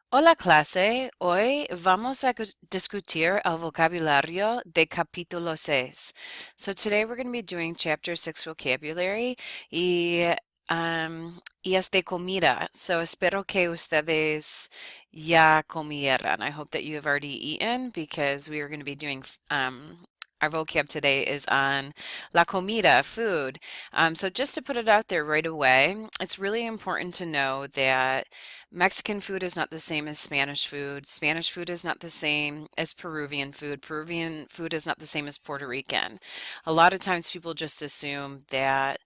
Hola clase, hoy vamos a discutir el vocabulario de capítulo 6. So today we're going to be doing chapter 6 vocabulary y es de comida. So espero que ustedes ya comieran. I hope that you have already eaten because we are going to be doing our vocab today is on la comida, food. So just to put it out there right away, it's really important to know that Mexican food is not the same as Spanish food. Spanish food is not the same as Peruvian food. Peruvian food is not the same as Puerto Rican. A lot of times people just assume that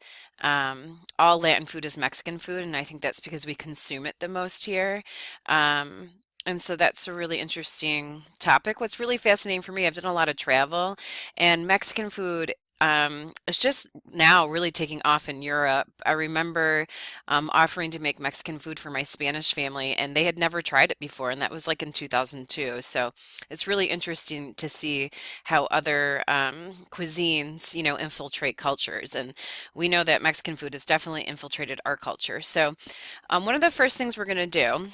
all Latin food is Mexican food, and I think that's because we consume it the most here. Um, and so that's a really interesting topic. What's really fascinating for me, I've done a lot of travel, and Mexican food it's just now really taking off in Europe. I remember offering to make Mexican food for my Spanish family, and they had never tried it before, and that was like in 2002. So it's really interesting to see how other cuisines, infiltrate cultures. And we know that Mexican food has definitely infiltrated our culture. So one of the first things we're going to do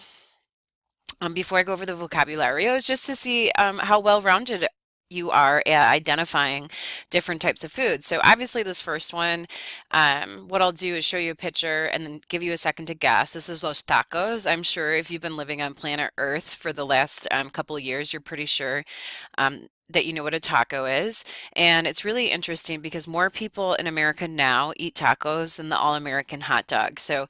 before I go over the vocabulary is just to see how well-rounded you are at identifying different types of foods. So obviously this first one, what I'll do is show you a picture and then give you a second to guess. This is los tacos. I'm sure if you've been living on planet Earth for the last couple of years, you're pretty sure that you know what a taco is. And it's really interesting because more people in America now eat tacos than the all-American hot dog. So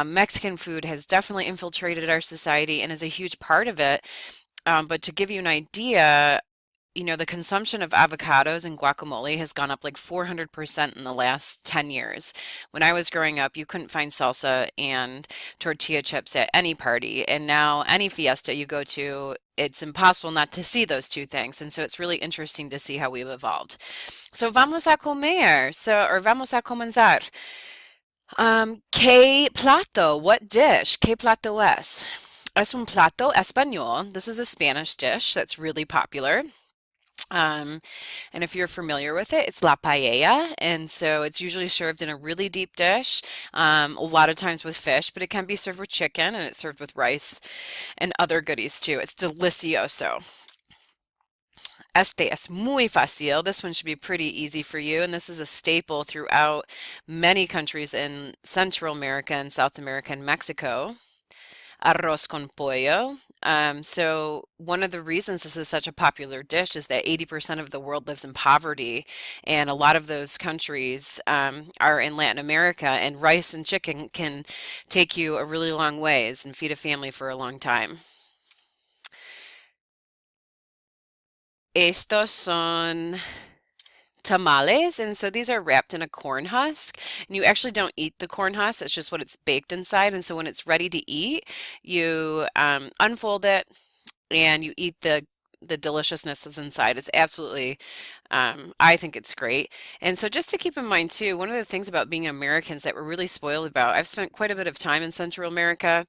Mexican food has definitely infiltrated our society and is a huge part of it. But to give you an idea, the consumption of avocados and guacamole has gone up like 400% in the last 10 years. When I was growing up, you couldn't find salsa and tortilla chips at any party. And now, any fiesta you go to, it's impossible not to see those two things. And so it's really interesting to see how we've evolved. So, vamos a comer. Or vamos a comenzar. ¿Qué plato? What dish? ¿Qué plato es? Es un plato español. This is a Spanish dish that's really popular. Um, and if you're familiar with it, it's la paella. And so it's usually served in a really deep dish, a lot of times with fish, but it can be served with chicken and it's served with rice and other goodies too. It's delicioso. Este es muy fácil. This one should be pretty easy for you. And this is a staple throughout many countries in Central America and South America and Mexico. Arroz con pollo. So one of the reasons this is such a popular dish is that 80% of the world lives in poverty, and a lot of those countries are in Latin America, and rice and chicken can take you a really long ways and feed a family for a long time. Estos son tamales, and so these are wrapped in a corn husk, and you actually don't eat the corn husk, it's just what it's baked inside, and so when it's ready to eat, you unfold it and you eat the deliciousness that's inside. It's absolutely, I think it's great. And so just to keep in mind too, one of the things about being Americans that we're really spoiled about, I've spent quite a bit of time in Central America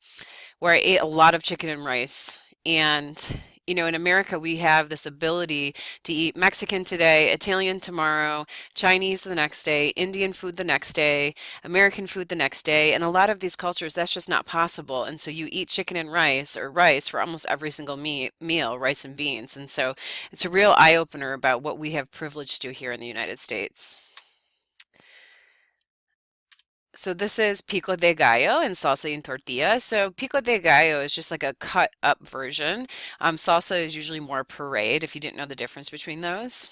where I ate a lot of chicken and rice. And in America, we have this ability to eat Mexican today, Italian tomorrow, Chinese the next day, Indian food the next day, American food the next day. And a lot of these cultures, that's just not possible. And so you eat chicken and rice or rice for almost every single meal, rice and beans. And so it's a real eye opener about what we have privilege to here in the United States. So this is Pico de Gallo and salsa and tortilla. So Pico de Gallo is just like a cut up version. Salsa is usually more pureed if you didn't know the difference between those.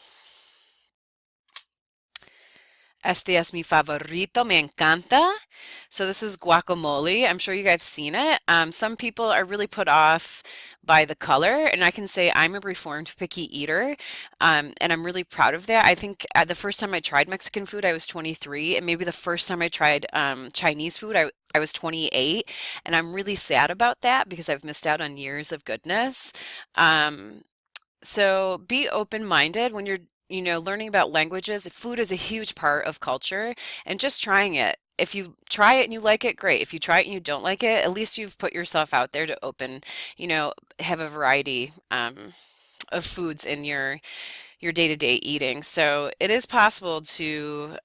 Este es mi favorito, me encanta. So this is guacamole. I'm sure you guys have seen it. Some people are really put off by the color, and I can say I'm a reformed picky eater, and I'm really proud of that. I think the first time I tried Mexican food, I was 23, and maybe the first time I tried Chinese food, I was 28, and I'm really sad about that because I've missed out on years of goodness. Um, so be open-minded when you're, learning about languages. Food is a huge part of culture, and just trying it. If you try it and you like it, great. If you try it and you don't like it, at least you've put yourself out there to have a variety of foods in your day-to-day eating. So it is possible to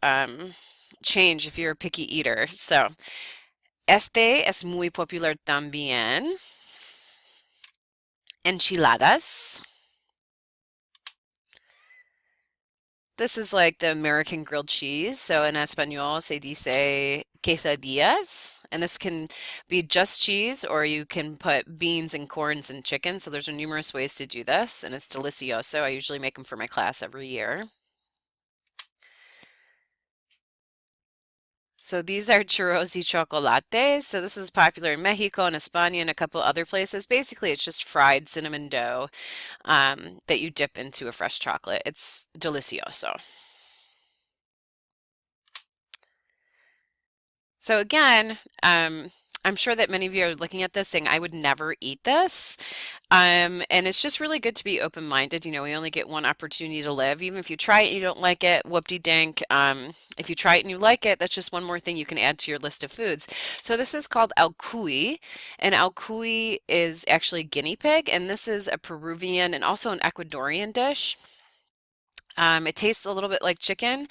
change if you're a picky eater. So este es muy popular también. Enchiladas. This is like the American grilled cheese. So in Espanol se dice quesadillas. And this can be just cheese or you can put beans and corns and chicken. So there's numerous ways to do this and it's delicioso. I usually make them for my class every year. So these are churros y chocolate. So this is popular in Mexico and España and a couple other places. Basically, it's just fried cinnamon dough that you dip into a fresh chocolate. It's delicioso. So again, I'm sure that many of you are looking at this saying, I would never eat this. And it's just really good to be open-minded. You know, we only get one opportunity to live. Even if you try it and you don't like it, whoop-de-dink. If you try it and you like it, that's just one more thing you can add to your list of foods. So this is called el cuy, and el cuy is actually guinea pig, and this is a Peruvian and also an Ecuadorian dish. It tastes a little bit like chicken.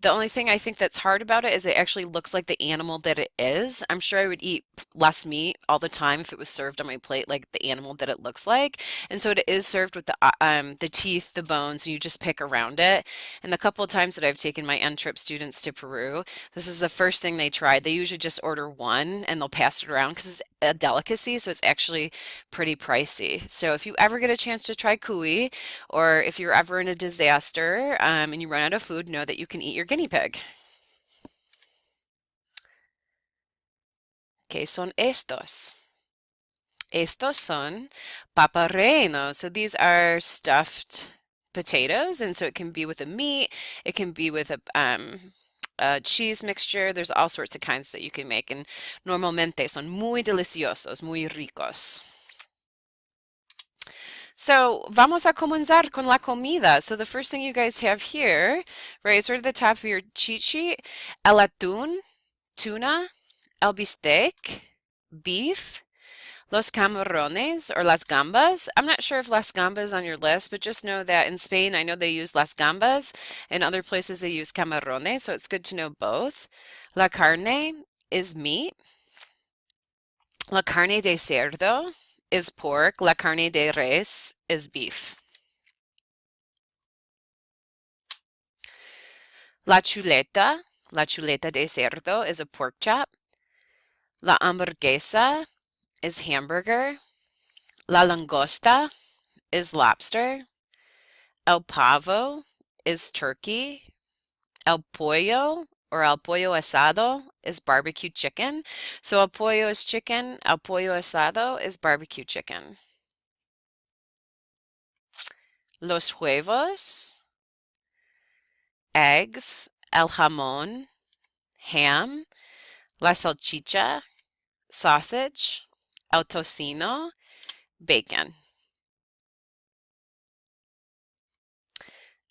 The only thing I think that's hard about it is it actually looks like the animal that it is. I'm sure I would eat less meat all the time if it was served on my plate like the animal that it looks like. And so it is served with the teeth, the bones, and you just pick around it. And the couple of times that I've taken my end trip students to Peru, this is the first thing they tried. They usually just order one and they'll pass it around because it's a delicacy, so it's actually pretty pricey. So if you ever get a chance to try cuy, or if you're ever in a disaster and you run out of food, know that you can eat your guinea pig. ¿Qué son estos? Estos son papa relleno. So these are stuffed potatoes, and so it can be with a meat, it can be with a cheese mixture. There's all sorts of kinds that you can make, and normalmente son muy deliciosos, muy ricos. So, vamos a comenzar con la comida. So, the first thing you guys have here, right, sort of the top of your cheat sheet, el atún, tuna, el bistec, beef, los camarones, or las gambas. I'm not sure if las gambas on your list, but just know that in Spain, I know they use las gambas. In other places, they use camarones, so it's good to know both. La carne is meat. La carne de cerdo is pork. La carne de res is beef. La chuleta de cerdo is a pork chop. La hamburguesa is hamburger. La langosta is lobster. El pavo is turkey. El pollo or el pollo asado is barbecue chicken. So el pollo is chicken. El pollo asado is barbecue chicken. Los huevos, eggs, el jamón, ham, la salchicha, sausage, el tocino, bacon.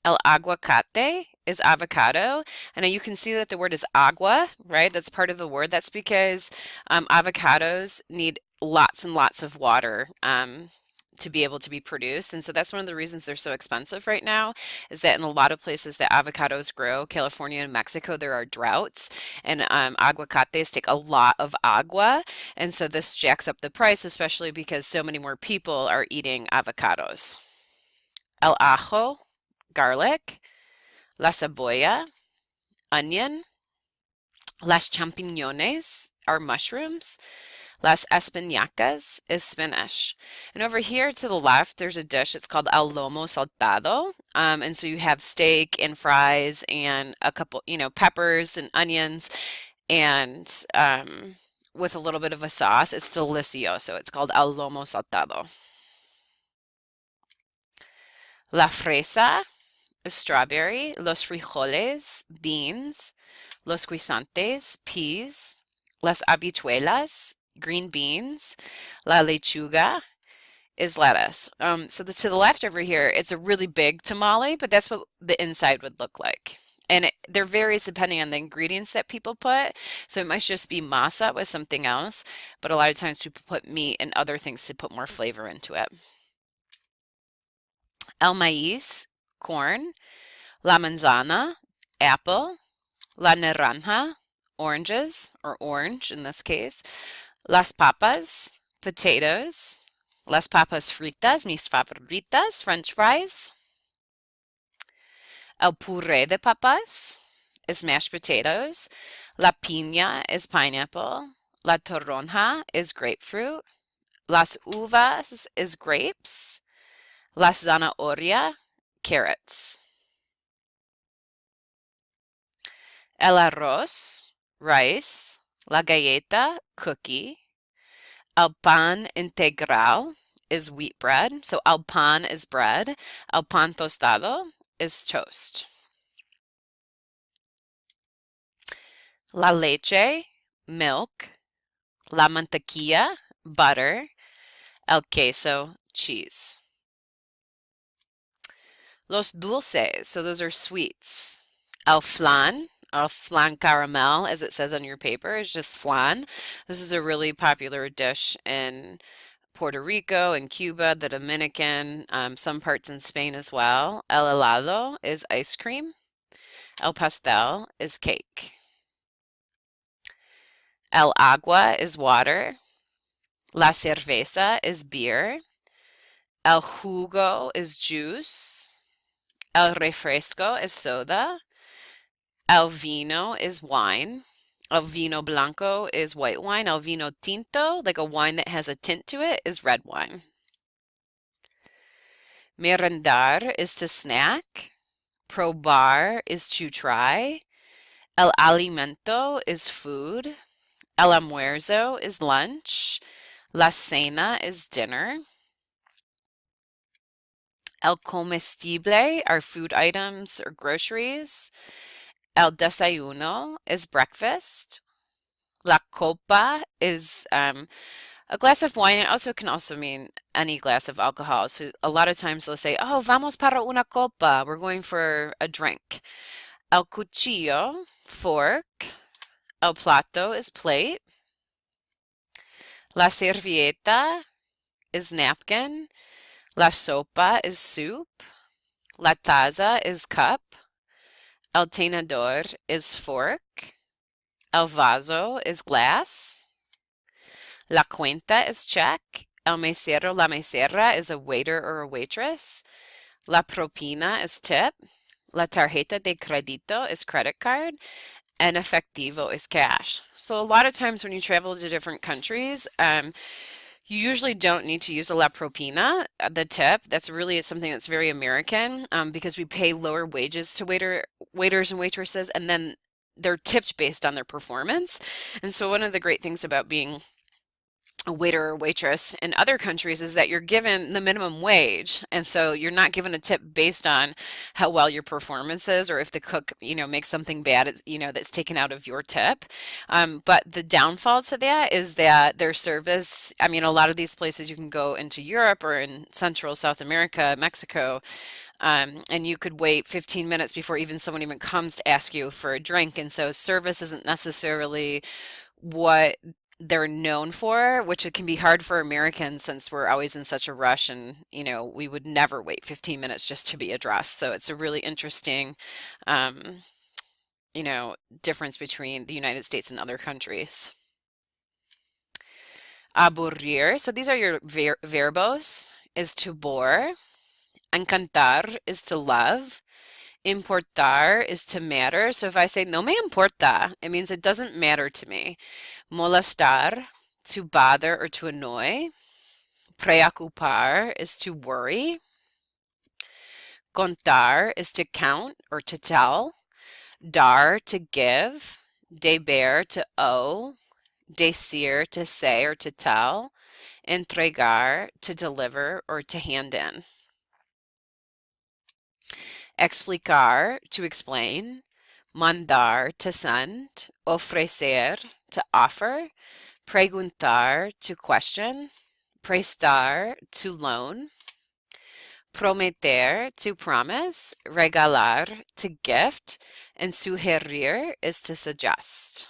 El aguacate is avocado. And now you can see that the word is agua, right? That's part of the word. That's because avocados need lots and lots of water to be able to be produced. And so that's one of the reasons they're so expensive right now, is that in a lot of places that avocados grow, California and Mexico, there are droughts, and aguacates take a lot of agua. And so this jacks up the price, especially because so many more people are eating avocados. El ajo, garlic, la cebolla, onion, las champiñones are mushrooms, las espinacas is spinach. And over here to the left, there's a dish. It's called el lomo saltado. And so you have steak and fries and a couple, peppers and onions and with a little bit of a sauce. It's delicioso. It's called el lomo saltado. La fresa is strawberry. Los frijoles, beans. Los guisantes, peas. Las habichuelas, green beans. La lechuga is lettuce. So to the left over here, it's a really big tamale, but that's what the inside would look like. And there varies depending on the ingredients that people put. So it might just be masa with something else, but a lot of times people put meat and other things to put more flavor into it. El maíz, corn. La manzana, apple. La naranja, oranges, or orange in this case. Las papas, potatoes. Las papas fritas, mis favoritas, French fries. El puré de papas is mashed potatoes. La piña is pineapple. La toronja is grapefruit. Las uvas is grapes. Las zanahoria, carrots. El arroz, rice. La galleta, cookie. El pan integral is wheat bread. So el pan is bread. El pan tostado is toast. La leche, milk. La mantequilla, butter. El queso, cheese. Los dulces, so those are sweets. El flan caramel, as it says on your paper, is just flan. This is a really popular dish in Puerto Rico and Cuba, the Dominican, some parts in Spain as well. El helado is ice cream. El pastel is cake. El agua is water. La cerveza is beer. El jugo is juice. El refresco is soda. El vino is wine. El vino blanco is white wine. El vino tinto, like a wine that has a tint to it, is red wine. Merendar is to snack. Probar is to try. El alimento is food. El almuerzo is lunch. La cena is dinner. El comestible are food items or groceries. El desayuno is breakfast. La copa is a glass of wine. It also can also mean any glass of alcohol. So a lot of times they'll say, "Oh, vamos para una copa." We're going for a drink. El cuchillo, fork. El plato is plate. La servilleta is napkin. La sopa is soup. La taza is cup. El tenedor is fork. El vaso is glass. La cuenta is check. El mesero, la mesera is a waiter or a waitress. La propina is tip. La tarjeta de crédito is credit card. And efectivo is cash. So a lot of times when you travel to different countries, you usually don't need to use a la propina, the tip. That's really something that's very American, because we pay lower wages to waiters and waitresses, and then they're tipped based on their performance. And so one of the great things about being a waiter or waitress in other countries is that you're given the minimum wage, and so you're not given a tip based on how well your performance is, or if the cook, makes something bad, that's taken out of your tip. But the downfall to that is that their service, I mean, a lot of these places you can go into Europe or in Central South America, Mexico, and you could wait 15 minutes before even someone even comes to ask you for a drink. And so service isn't necessarily what they're known for, which it can be hard for Americans since we're always in such a rush, and we would never wait 15 minutes just to be addressed. So it's a really interesting um, difference between the United States and other countries. Aburrir, so these are your verbos, is to bore. Encantar is to love. Importar is to matter. So if I say no me importa, it means it doesn't matter to me. Molestar, to bother or to annoy. Preocupar is to worry. Contar is to count or to tell. Dar, to give. Deber, to owe. Decir, to say or to tell. Entregar, to deliver or to hand in. Explicar, to explain. Mandar, to send. Ofrecer, to offer. Preguntar, to question. Prestar, to loan. Prometer, to promise. Regalar, to gift. And sugerir is to suggest.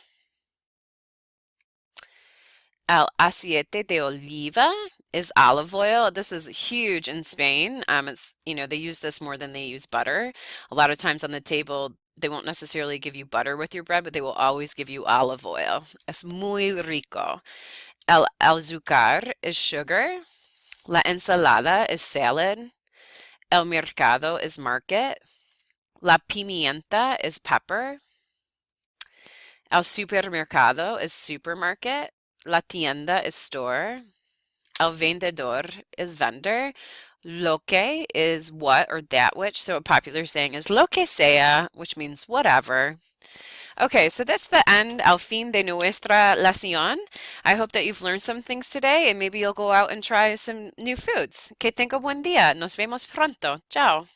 El aceite de oliva is olive oil. This is huge in Spain. They use this more than they use butter. A lot of times on the table, they won't necessarily give you butter with your bread, but they will always give you olive oil. Es muy rico. El azúcar is sugar. La ensalada is salad. El mercado is market. La pimienta is pepper. El supermercado is supermarket. La tienda is store. El vendedor is vendor. Lo que is what or that which. So a popular saying is lo que sea, which means whatever. Okay, so that's the end, al fin de nuestra lección. I hope that you've learned some things today and maybe you'll go out and try some new foods. Que tenga buen día. Nos vemos pronto. Ciao.